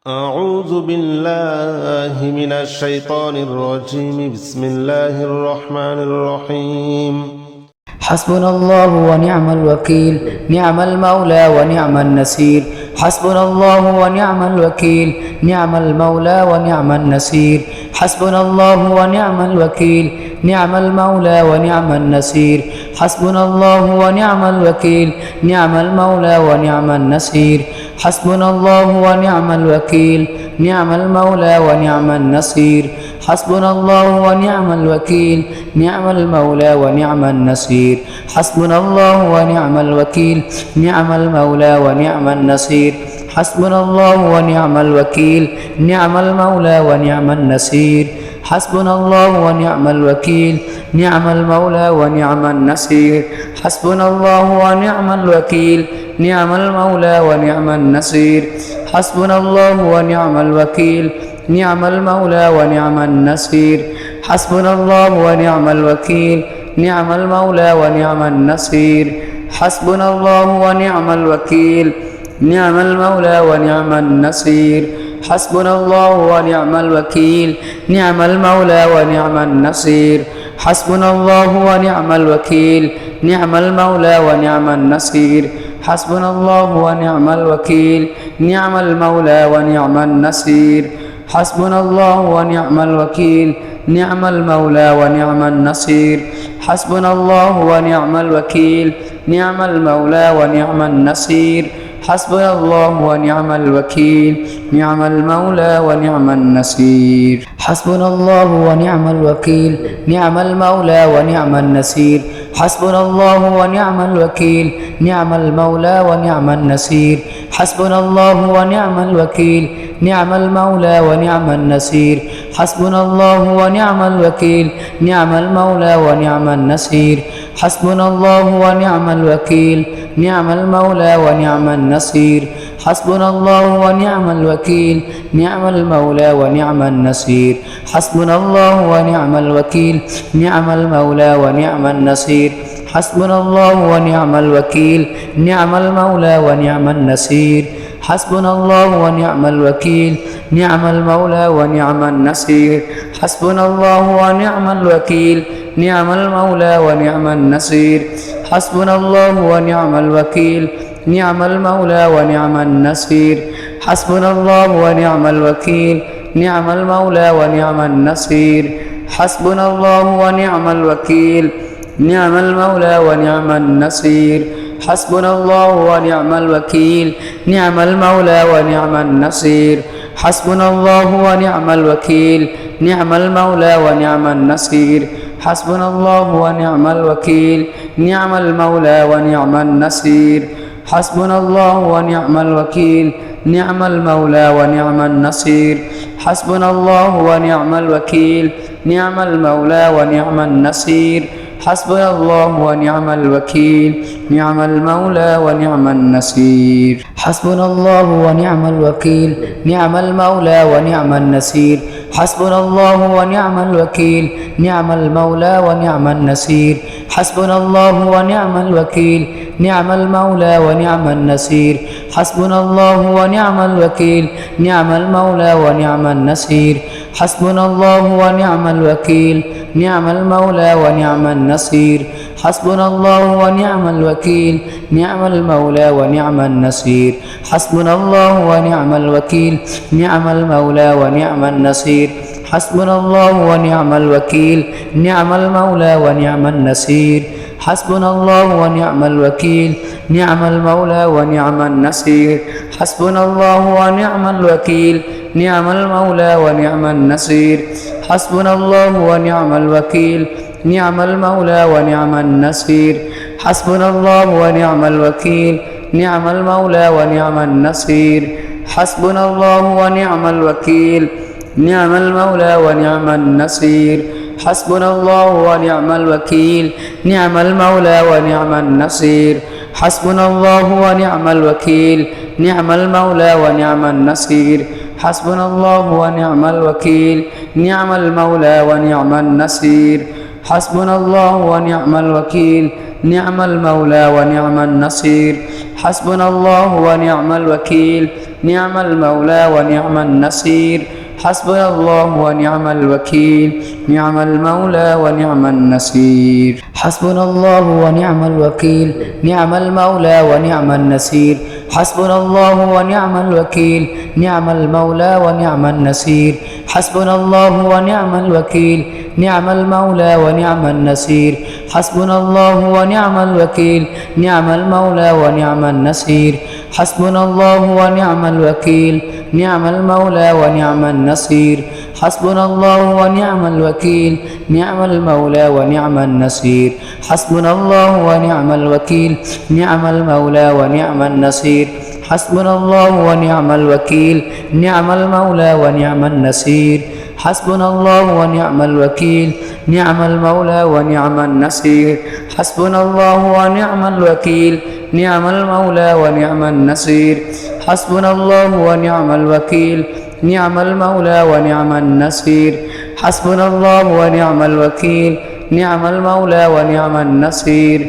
أعوذ بالله من الشيطان الرجيم بسم الله الرحمن الرحيم حسبنا الله ونعم الوكيل نعم المولى ونعم النصير حسبنا الله ونعم الوكيل نعم المولى ونعم النصير حسبنا الله ونعم الوكيل نعم المولى ونعم النصير حسبنا الله ونعم الوكيل نعم المولى ونعم النصير حسبنا الله ونعم الوكيل نعم المولى ونعم النصير حسبنا الله ونعم الوكيل نعم المولى ونعم النصير حسبنا الله ونعم الوكيل نعم المولى ونعم النصير حسبنا الله ونعم الوكيل نعم المولى ونعم النصير حسبنا الله ونعم الوكيل نعم المولى ونعم النصير حسبنا الله ونعم الوكيل نعم المولى ونعم النصير حسبنا الله ونعم الوكيل نعم المولى ونعم النصير حسبنا الله ونعم الوكيل نعم المولى ونعم النصير حسبنا الله ونعم الوكيل نعم المولى ونعم النصير حسبنا الله ونعم الوكيل نعم المولى ونعم النصير حسبنا الله ونعم الوكيل نعم المولى ونعم النصير حسبنا الله ونعم الوكيل نعم المولى ونعم النصير حسبنا الله ونعم الوكيل نعم المولى ونعم النصير حسبنا الله ونعم الوكيل نعم المولى ونعم النصير حسبنا الله ونعم الوكيل نعم المولى ونعم النصير حسبنا الله ونعم الوكيل نعم المولى ونعم النصير حسبنا الله ونعم الوكيل نعم المولى ونعم النصير حسبنا الله ونعم الوكيل نعم المولى ونعم النصير حسبنا الله ونعم الوكيل نعم المولى ونعم النصير حسبنا الله ونعم الوكيل نعم المولى ونعم النصير حسبنا الله ونعم الوكيل نعم المولى ونعم النصير حسبنا الله ونعم الوكيل نعم المولى ونعم النصير حسبنا الله ونعم الوكيل نعم المولى ونعم النصير حسبنا الله ونعم الوكيل نعم المولى ونعم النصير حسبنا الله ونعم الوكيل نعم المولى ونعم النصير حسبنا الله ونعم الوكيل نعم المولى ونعم النصير حسبنا الله ونعم الوكيل نعم المولى ونعم النصير حسبنا الله ونعم الوكيل نعم المولى ونعم النصير حسبنا الله ونعم الوكيل نعم المولى ونعم النصير حسبنا الله ونعم الوكيل نعم المولى ونعم النصير حسبنا الله ونعم الوكيل نعم المولى ونعم النصير حسبنا الله ونعم الوكيل نعم المولى ونعم النصير حسبنا الله ونعم الوكيل نعم المولى ونعم النصير حسبنا الله ونعم الوكيل نعم المولى ونعم النصير حسبنا الله ونعم الوكيل نعم المولى ونعم النصير حسبنا الله ونعم الوكيل نعم المولى ونعم النصير حسبنا الله ونعم الوكيل نعم المولى ونعم النصير حسبنا الله ونعم الوكيل نعم المولى ونعم النصير حسبنا الله ونعم الوكيل نعم المولى ونعم النصير حسبنا الله ونعم الوكيل نعم المولى ونعم النصير حسبنا الله ونعم الوكيل نعم المولى ونعم النصير حسبنا الله ونعم الوكيل نعم المولى ونعم النصير حسبنا الله ونعم الوكيل نعم المولى ونعم النصير حسبنا الله ونعم الوكيل نعم المولى ونعم النصير حسبنا الله ونعم الوكيل نعم المولى ونعم النصير حسبنا الله ونعم الوكيل نعم المولى ونعم النصير حسبنا الله ونعم الوكيل نعم المولى ونعم النصير حسبنا الله ونعم الوكيل نعم المولى ونعم النصير حسبنا الله ونعم الوكيل نعم المولى ونعم النصير حسبنا الله ونعم الوكيل نعم المولى ونعم النصير حسبنا الله ونعم الوكيل نعم المولى ونعم النصير حسبنا الله ونعم الوكيل نعم المولى ونعم النصير حسبنا الله ونعم الوكيل نعم المولى ونعم النصير حسبنا الله ونعم الوكيل نعم المولى ونعم النصير حسبنا الله ونعم الوكيل نعم المولى ونعم النصير حسبنا الله ونعم الوكيل نعم المولى ونعم النصير حسبنا الله ونعم الوكيل نعم المولى ونعم النصير حسبنا الله ونعم الوكيل نعم المولى ونعم النصير حسبنا الله ونعم الوكيل نعم المولى ونعم النصير حسبنا الله ونعم الوكيل نعم المولى ونعم النصير حسبنا الله ونعم الوكيل نعم المولى ونعم النصير حسبنا الله ونعم الوكيل نعم المولى ونعم النصير حسبنا الله ونعم الوكيل نعم المولى ونعم النصير حسبنا الله ونعم الوكيل نعم المولى ونعم النصير حسبنا الله ونعم الوكيل نعم المولى ونعم النصير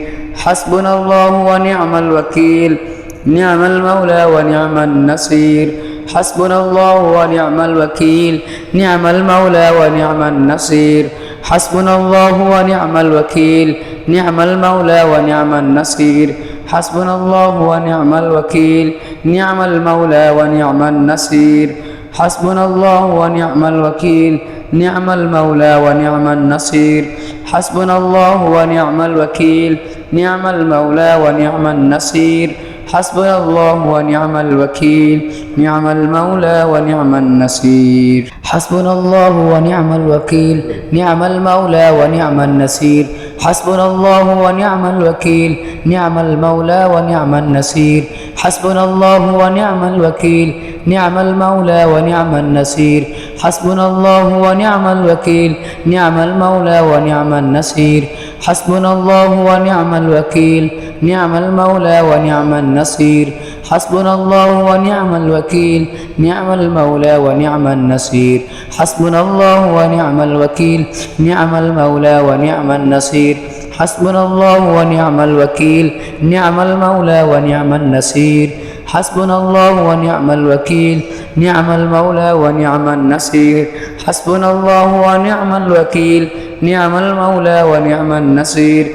حسبنا الله ونعم الوكيل نعم المولى ونعم النصير حسبنا الله ونعم الوكيل نعم المولى ونعم النصير حسبنا الله ونعم الوكيل نعم المولى ونعم النصير حسبنا الله ونعم الوكيل نعم المولى ونعم النصير حسبنا الله ونعم الوكيل نعم المولى ونعم النصير حسبنا الله ونعم الوكيل نعم المولى ونعم النصير حسبنا الله ونعم الوكيل نعم المولى ونعم النصير حسبنا الله ونعم الوكيل نعم المولى ونعم النصير حسبنا الله ونعم الوكيل نعم المولى ونعم النصير حسبنا الله ونعم الوكيل نعم المولى ونعم النصير حسبنا الله ونعم الوكيل نعم المولى ونعم النصير حسبنا الله ونعم الوكيل نعم المولى ونعم النصير حسبنا الله ونعم الوكيل نعم المولى ونعم النصير حسبنا الله ونعم الوكيل نعم المولى ونعم النصير حسبنا الله ونعم الوكيل نعم المولى ونعم النصير حسبنا الله ونعم الوكيل نعم المولى ونعم النصير حسبنا الله ونعم الوكيل نعم المولى ونعم النصير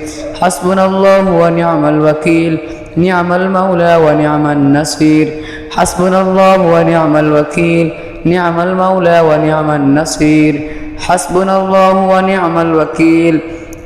حسبنا الله ونعم الوكيل نعم المولى ونعم النصير حسبنا الله ونعم الوكيل نعم المولى ونعم النصير حسبنا الله ونعم الوكيل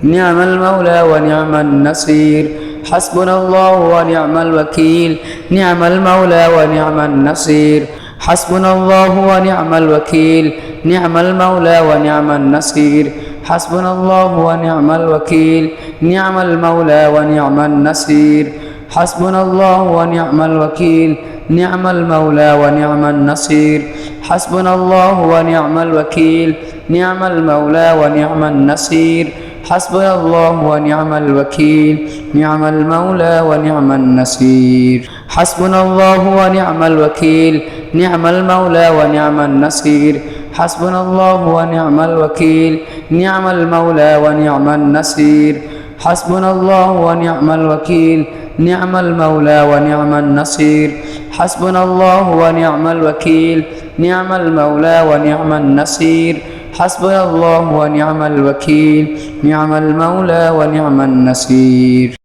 نعم المولى ونعم النصير حسبنا الله ونعم الوكيل نعم المولى ونعم النصير حسبنا الله ونعم الوكيل نعم المولى ونعم النصير حسبنا الله ونعم الوكيل نعم المولى ونعم النصير حسبنا الله ونعم الوكيل نعم المولى ونعم النصير حسبنا الله ونعم الوكيل نعم المولى ونعم النصير حسبنا الله ونعم الوكيل نعم المولى ونعم النصير حسبنا الله ونعم الوكيل نعم المولى ونعم النصير حسبنا الله ونعم الوكيل نعم المولى ونعم النصير حسبنا الله ونعم الوكيل نعم المولى ونعم النصير حسبنا الله ونعم الوكيل نعم المولى ونعم النصير حسبنا الله ونعم الوكيل نعم المولى ونعم النصير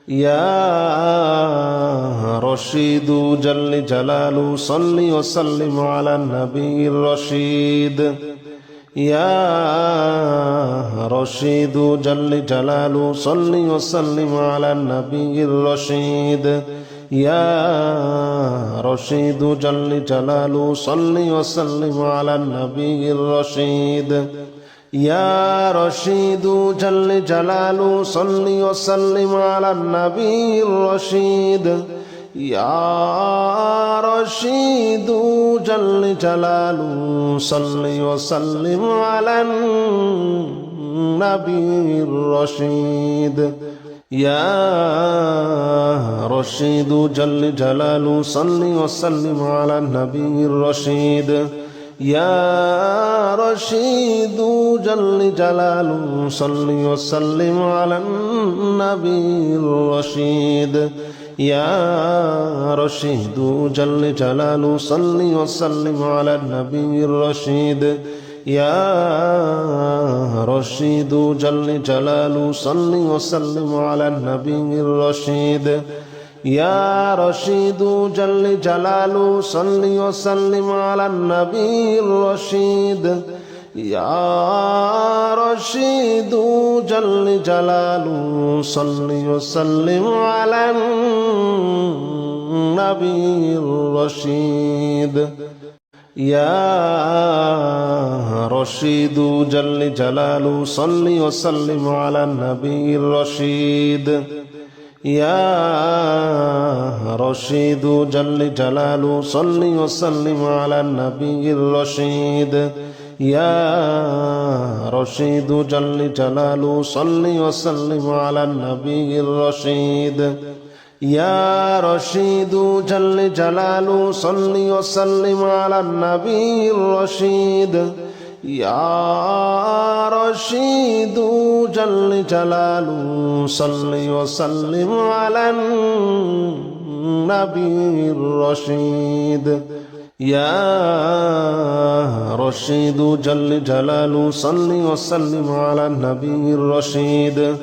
يا رشيد جل جلاله صل وسلم على النبي الرشيد يا رشيد جل جلاله صل وسلم على النبي الرشيد يا رشيد جل جلاله صل وسلم على النبي الرشيد يا رشيد جل جلاله صل وسلم على النبي الرشيد يا رشيد جل جلاله صل وسلم على النبي الرشيد يا رشيد جل جلاله صل وسلم على النبي الرشيد يا رشيد جل جلاله صل وسلم على النبي الرشيد يا رشيد جل جلاله صل وسلم على النبي الرشيد يا رشيد جل جلاله صل وسلم على النبي الرشيد يا رشيد جل جلاله صل وسلم على النبي الرشيد يا رشيد جل جلاله صل وسلم على النبي الرشيد يا رشيد جل جلاله صل وسلم على النبي الرشيد يا رشيد جل جلاله صل وسلم على النبي الرشيد يا رشيد جل جلاله صل وسلم على النبي الرشيد يا رشيد جل جلاله صل وسلم على النبي الرشيد يا رشيد جل جلاله صل وسلم على النبي الرشيد يا رشيد جل جلاله صل وسلم على النبي الرشيد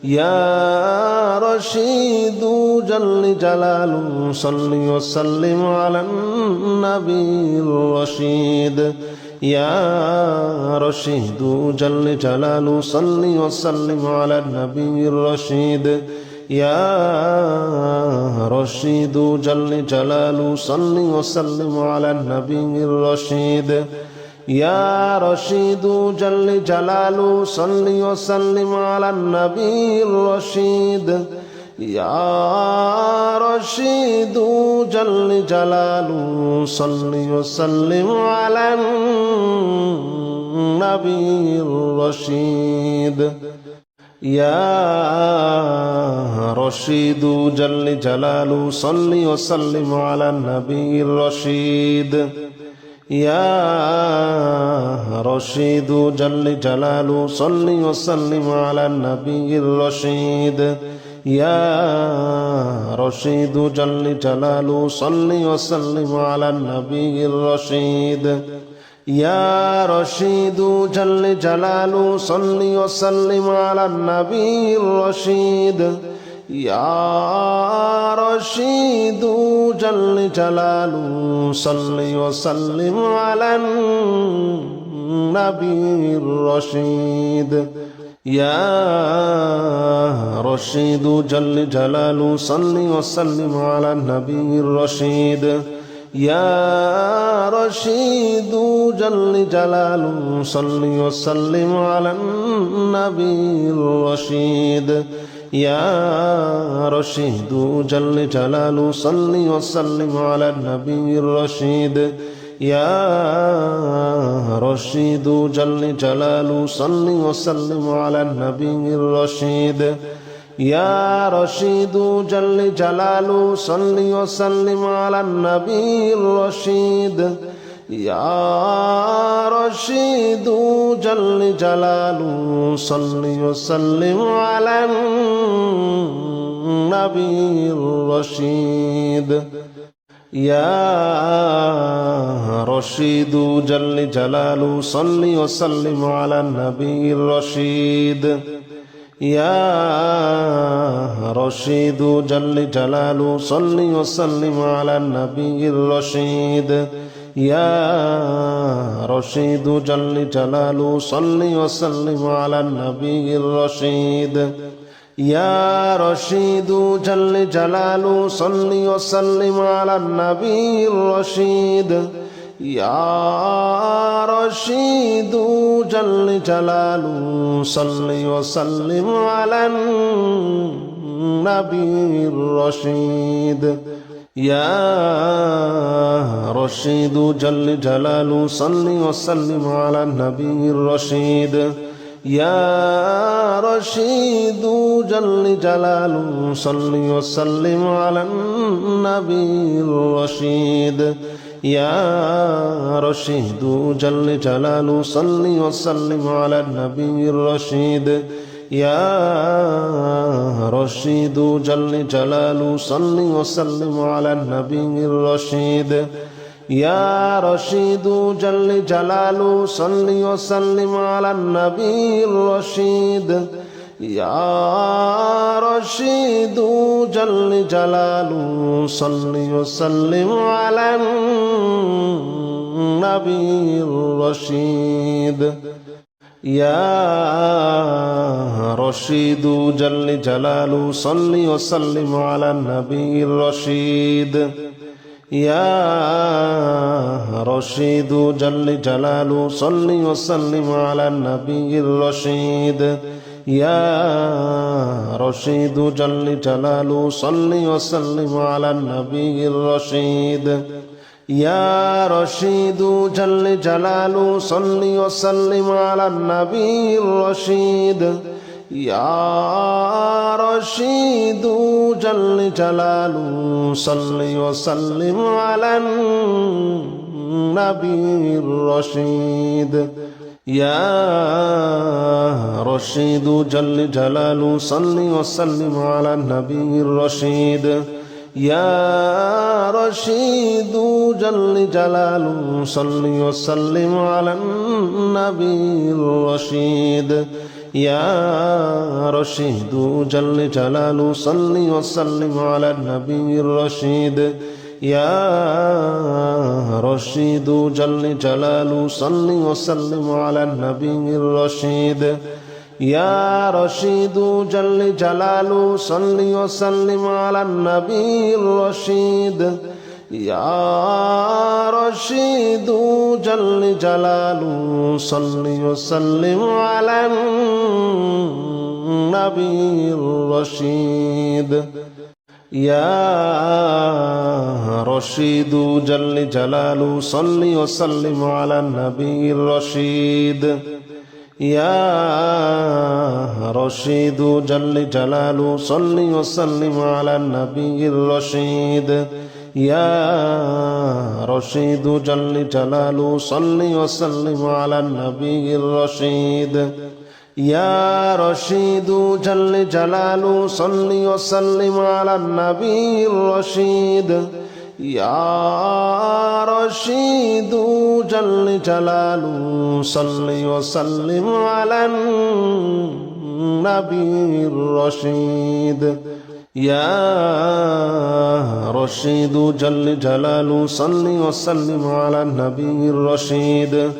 يا رشيد جل جلاله صل وسلم على النبي الرشيد يا رشيد جل جلاله صل وسلم على النبي الرشيد يا رشيد جل جلاله صل وسلم على النبي الرشيد يا رشيد جل جلاله صل وسلم على النبي الرشيد يا رشيد جل جلاله صل وسلم على النبي الرشيد يا رشيد جل جلاله صل وسلم على النبي الرشيد يا رشيد جل جلاله صل وسلم على النبي الرشيد يا رشيد جل جلاله صل وسلم على النبي الرشيد يا رشيد جل جلاله صل وسلم على النبي الرشيد يا رشيد جل جلاله صل وسلم على النبي الرشيد يا رشيد جل جلاله صل وسلم على النبي الرشيد يا رشيد جل جلاله صل وسلم على النبي الرشيد يا رشيد جل جلاله صل وسلم على النبي الرشيد يا رشيد جل جلاله صل وسلم على النبي الرشيد يا رشيد جل جلاله صل وسلم على النبي الرشيد يا رشيد جل جلاله صل وسلم على النبي الرشيد يا رشيد جل جلاله صل وسلم على النبي الرشيد يا رشيد جل جلاله صل وسلم على النبي الرشيد يا رشيد جل جلاله صل وسلم على النبي الرشيد يا رشيد جل جلاله صل وسلم على النبي الرشيد يا رشيد جل جلاله صل وسلم على النبي الرشيد يا رشيد جل جلاله صل وسلم على النبي الرشيد يا رشيد جل جلاله صل وسلم على النبي الرشيد يا رشيد جل جلاله صل وسلم على النبي الرشيد يا رشيد جل جلاله صل وسلم على النبي الرشيد يا رشيد جل جلاله صل وسلم على النبي الرشيد يا رشيد جل جلاله صل وسلم على النبي الرشيد يا رشيد جل جلاله صل وسلم على النبي الرشيد يا رشيد جل جلاله صل وسلم على النبي الرشيد يا رشيد جل جلاله صل وسلم على النبي الرشيد يا رشيد جل جلاله صل وسلم على النبي الرشيد يا رشيد جل جلاله صل وسلم على النبي الرشيد يا رشيد جل جلاله صل وسلم على النبي الرشيد يا رشيد جل جلاله صل وسلم على النبي الرشيد يا رشيد جل جلاله صل وسلم على النبي الرشيد يا رشيد جل جلاله صل وسلم على النبي الرشيد يا رشيد جل جلاله صل وسلم على النبي الرشيد يا رشيد جل جلاله صل وسلم على النبي الرشيد يا رشيد جل جلاله صل وسلم على النبي الرشيد يا رشيد جل جلاله صل وسلم على النبي الرشيد يا رشيد جل جلاله صل وسلم على النبي الرشيد يا رشيد جل جلاله صل وسلم على النبي الرشيد يا رشيد جل جلاله صل وسلم على النبي الرشيد يا رشيد جل جلاله صل وسلم على النبي الرشيد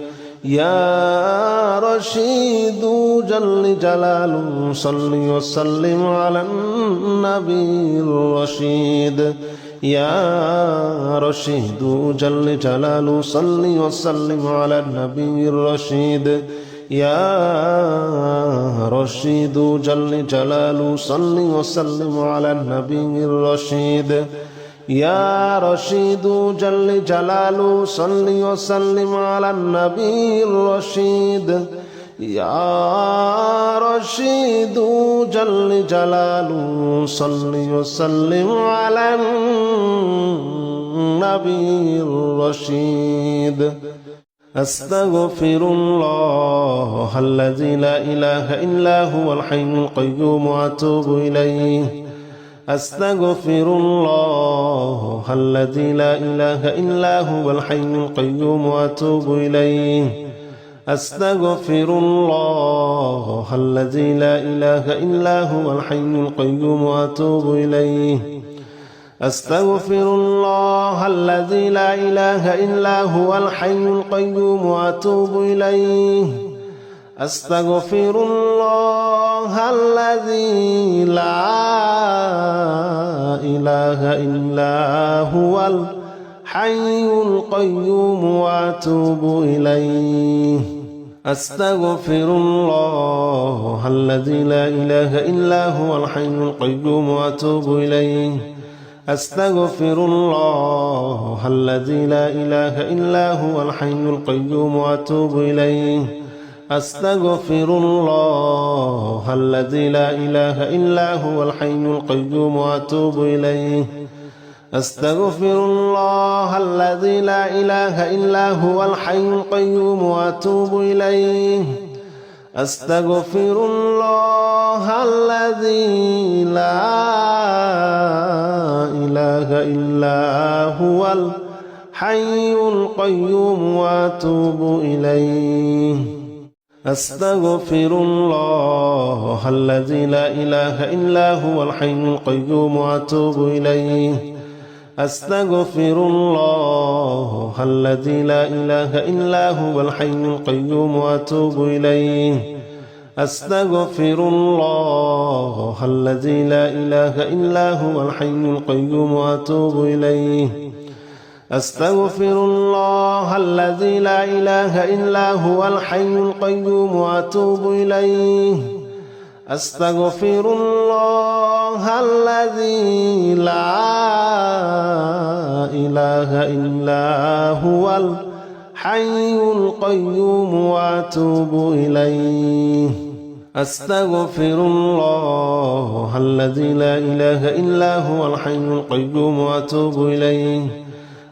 يا رشيد جل جلاله صل وسلم على النبي الرشيد يا رشيد جل جلاله صل وسلم على النبي الرشيد يا رشيد جل جلاله صل وسلم على النبي الرشيد يا رشيد جل جلاله صل وسلم على النبي الرشيد يا رشيد جل جلاله صل وسلم على النبي الرشيد أستغفر الله الذي لا إله إلا هو الحي القيوم وأتوب إليه أستغفر الله الذي لا إله إلا هو الحي القيوم وأتوب إليه أستغفر الله الذي لا إله إلا هو الحي القيوم وأتوب إليه أستغفر الله الذي لا إله إلا هو الحي القيوم وأتوب إليه أستغفر الله الذي لا إله إلا هو الحي القيوم وأتوب إليه أستغفر الله الذي لا إله إلا هو الحي القيوم وأتوب إليه أستغفر الله الذي لا إله إلا هو الحي القيوم وأتوب إليه أستغفر الله الذي لا إله إلا هو الحي القيوم وأتوب إليه أستغفر الله الذي لا إله إلا هو الحي القيوم وأتوب إليه أستغفر الله الذي لا إله إلا هو الحي القيوم وأتوب إليه أستغفر الله الذي لا إله إلا هو الحي القيوم وأتوب إليه أستغفر الله الذي لا إله إلا هو الحي القيوم وأتوب إليه أستغفر الله الذي لا إله إلا هو الحي القيوم وأتوب إليه أستغفر الله الذي لا إله إلا هو الحي القيوم وأتوب إليه أستغفر الله الذي لا إله إلا هو الحي القيوم وأتوب إليه أستغفر الله الذي لا إله إلا هو الحي القيوم وأتوب إليه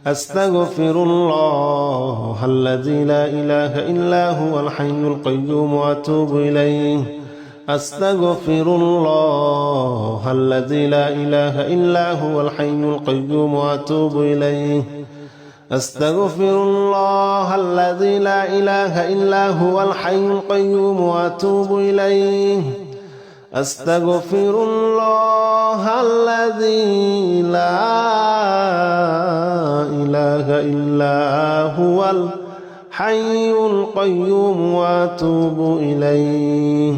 أستغفر الله الذي لا إله إلا هو الحي القيوم وأتوب إليه أستغفر الله الذي لا إله إلا هو الحي القيوم وأتوب إليه أستغفر الله الذي لا إله إلا هو الحي القيوم وأتوب إليه أستغفر الله الذي لا إله إلا هو الحي القيوم وأتوب إليه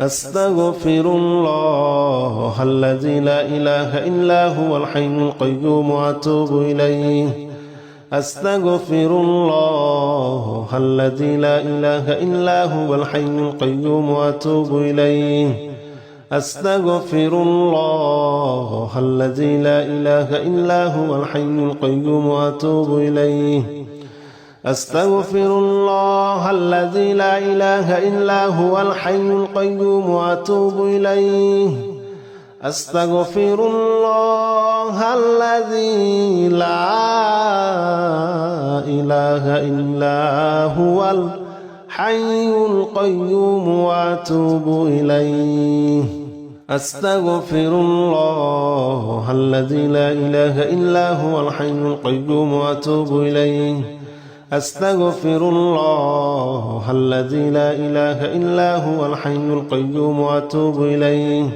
أستغفر الله الذي لا إله إلا هو الحي القيوم وأتوب إليه أستغفر الله الذي لا إله إلا هو الحي القيوم وأتوب إليه أستغفر الله الذي لا إله إلا هو الحي القيوم وأتوب إليه أستغفر الله الذي لا إله إلا هو الحي القيوم وأتوب إليه أستغفر الله الذي لا إله إلا هو الحي القيوم وأتوب إليه أستغفر الله الذي لا إله إلا هو الحي القيوم وأتوب إليه أستغفر الله الذي لا إله إلا هو الحي القيوم وأتوب إليه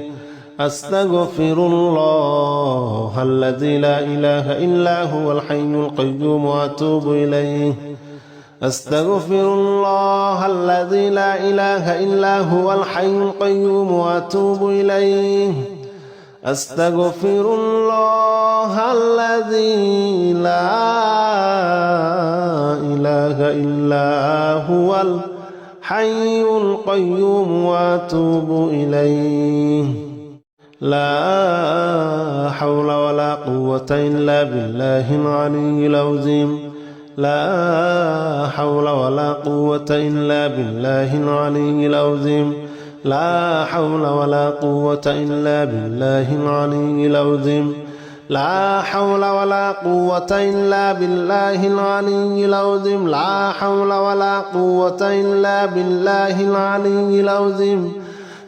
أستغفر الله الذي لا إله إلا هو الحي القيوم وأتوب إليه أستغفر الله الذي لا إله إلا هو الحي القيوم وأتوب إليه أستغفر الله الذي لا إله إلا هو الحي القيوم وأتوب إليه لا حول ولا قوة إلا بالله العلي العظيم لا حول ولا قوة إلا بالله العلي العظيم لا حول ولا قوة إلا بالله العلي العظيم لا حول ولا قوة إلا بالله العلي العظيم لا حول ولا قوة إلا بالله العلي العظيم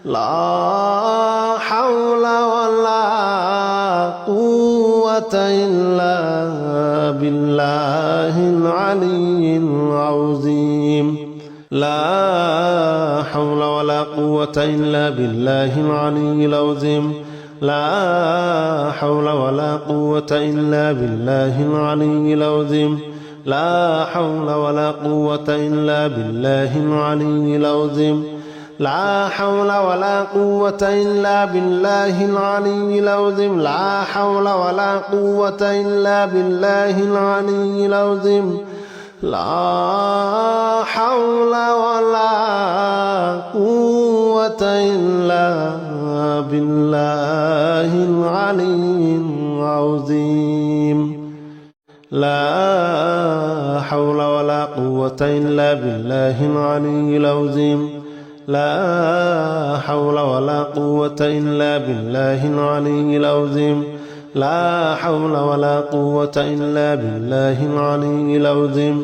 لا حول ولا قوة إلا بالله العلي العظيم لا حول ولا قوة إلا بالله العلي العظيم لا حول ولا قوة إلا بالله العلي العظيم لا حول ولا قوة إلا بالله العلي العظيم لا حول ولا قوة إلا بالله العلي العظيم لا حول ولا قوة إلا بالله العلي العظيم لا حول ولا قوة إلا بالله العلي العظيم لا حول ولا قوة إلا بالله العلي العظيم لا حول ولا قوة إلا بالله العلي العظيم لا حول ولا قوة إلا بالله العلي العظيم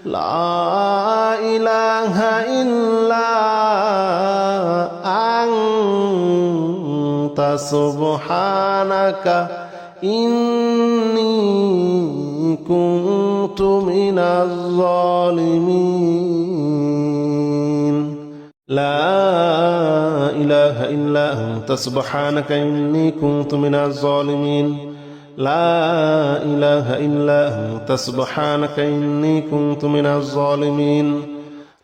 لا إله إلا أنت سبحانك إني كنت من الظالمين لا إله إلا أنت سبحانك إني كنت من الظالمين لا إله إلا أنت سبحانك إني كنت من الظالمين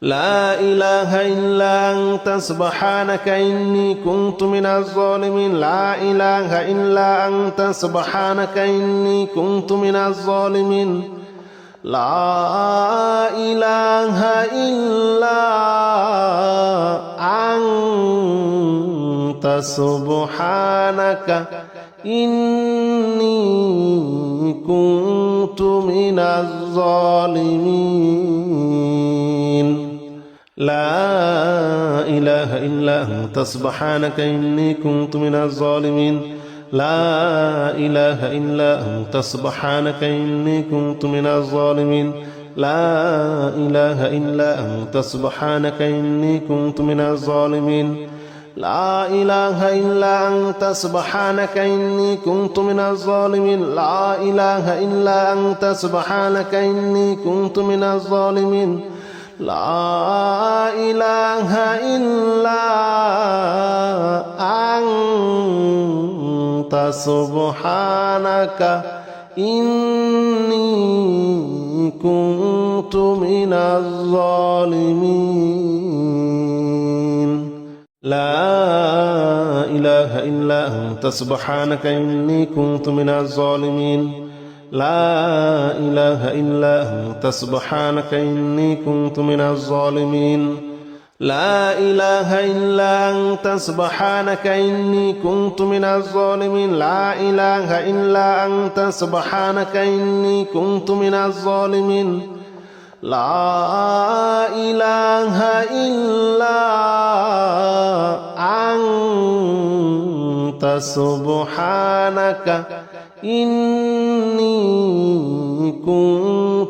لا إله إلا أنت سبحانك إني كنت من الظالمين لا إله إلا أنت سبحانك إني كنت من الظالمين لا إله إلا أنت سبحانك إني كنت من الظالمين لا إله إلا أنت سبحانك إني كنت من الظالمين لا إله إلا أنت سبحانك إني كنت من الظالمين لا إله إلا أنت سبحانك إني كنت من الظالمين لا إله إلا أنت سبحانك إني كنت من الظالمين لا إله إلا أنت سبحانك إني كنت من الظالمين لا إله إلا أنت سبحانك إني كنت من الظالمين لا إله إلا أنت سبحانك إني كنت من الظالمين لا إله إلا أنت سبحانك إني كنت من الظالمين لا إله إلا أنت سبحانك إني كنت من الظالمين لا إله إلا أنت سبحانك إني كنت من الظالمين لا إله إلا أنت سبحانك إني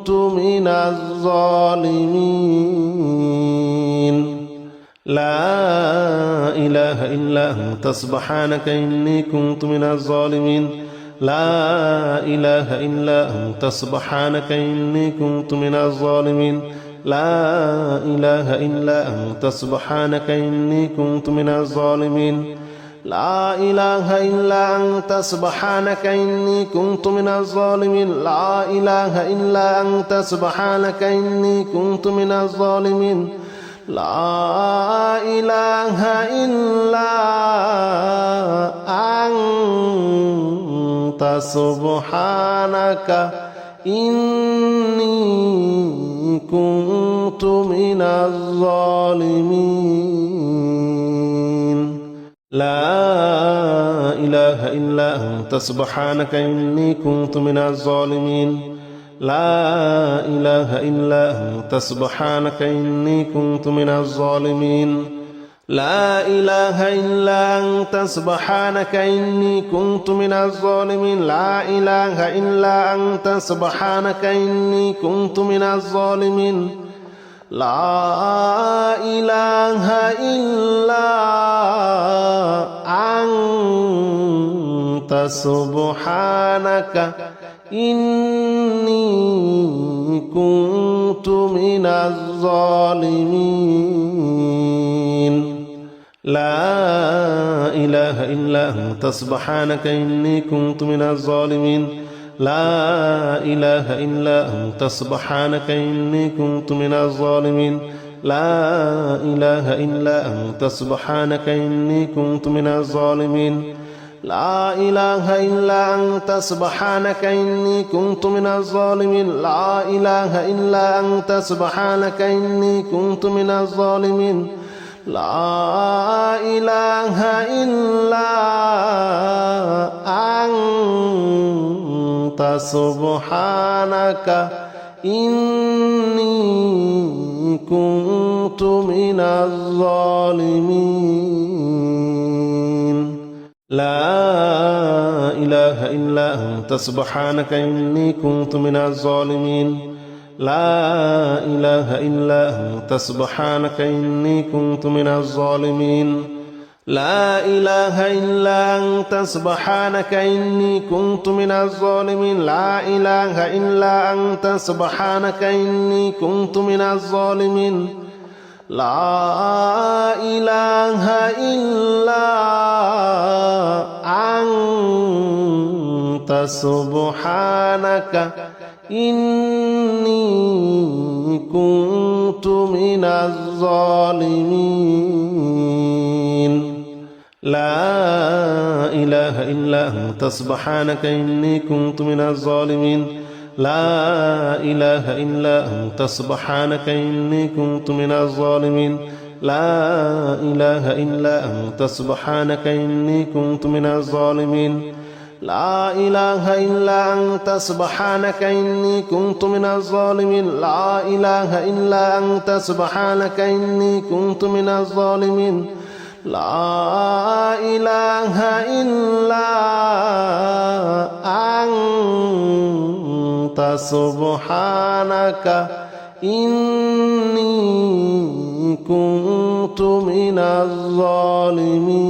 كنت من الظالمين لا إله إلا أنت سبحانك إني كنت من الظالمين لا إله إلا أنت سبحانك إني كنت من الظالمين لا إله إلا أنت سبحانك إني كنت من الظالمين لا إله إلا أنت سبحانك إني كنت من الظالمين لا إله إلا أنت سبحانك إني كنت من الظالمين لا إله إلا أنت سبحانك إني كنت من الظالمين لا إله إلا أنت سبحانك إني كنت من الظالمين لا إله إلا أنت سبحانك إني كنت من الظالمين لا إله إلا أنت سبحانك إني كنت من الظالمين لا إله إلا أنت سبحانك إني كنت من الظالمين لا إله إلا أنت سبحانك إني كنت من الظالمين لا إله إلا أنت سبحانك إني كنت من الظالمين لا إله إلا أنت سبحانك إني كنت من الظالمين لا إله إلا أنت سبحانك إني كنت من الظالمين لا إله إلا أنت سبحانك إني كنت من الظالمين لا إله إلا أنت سبحانك إني كنت من الظالمين لا إله إلا أنت سبحانك إني كنت من الظالمين لا إله إلا أنت سبحانك إني كنت من الظالمين لا إله إلا أنت سبحانك إني كنت من الظالمين لا إله إلا أنت سبحانك إني كنت من الظالمين لا إله إلا أنت سبحانك إني كنت من الظالمين لا إله إلا أنت سبحانك إني كنت من الظالمين لا إله إلا أنت سبحانك إني كنت من الظالمين لا إله إلا أنت سبحانك إني كنت من الظالمين لا إله إلا أنت سبحانك إني كنت من الظالمين لا إله إلا أنت سبحانك إني كنت من الظالمين لا إله إلا أنت سبحانك إني كنت من الظالمين لا إله إلا أنت سبحانك إني كنت من الظالمين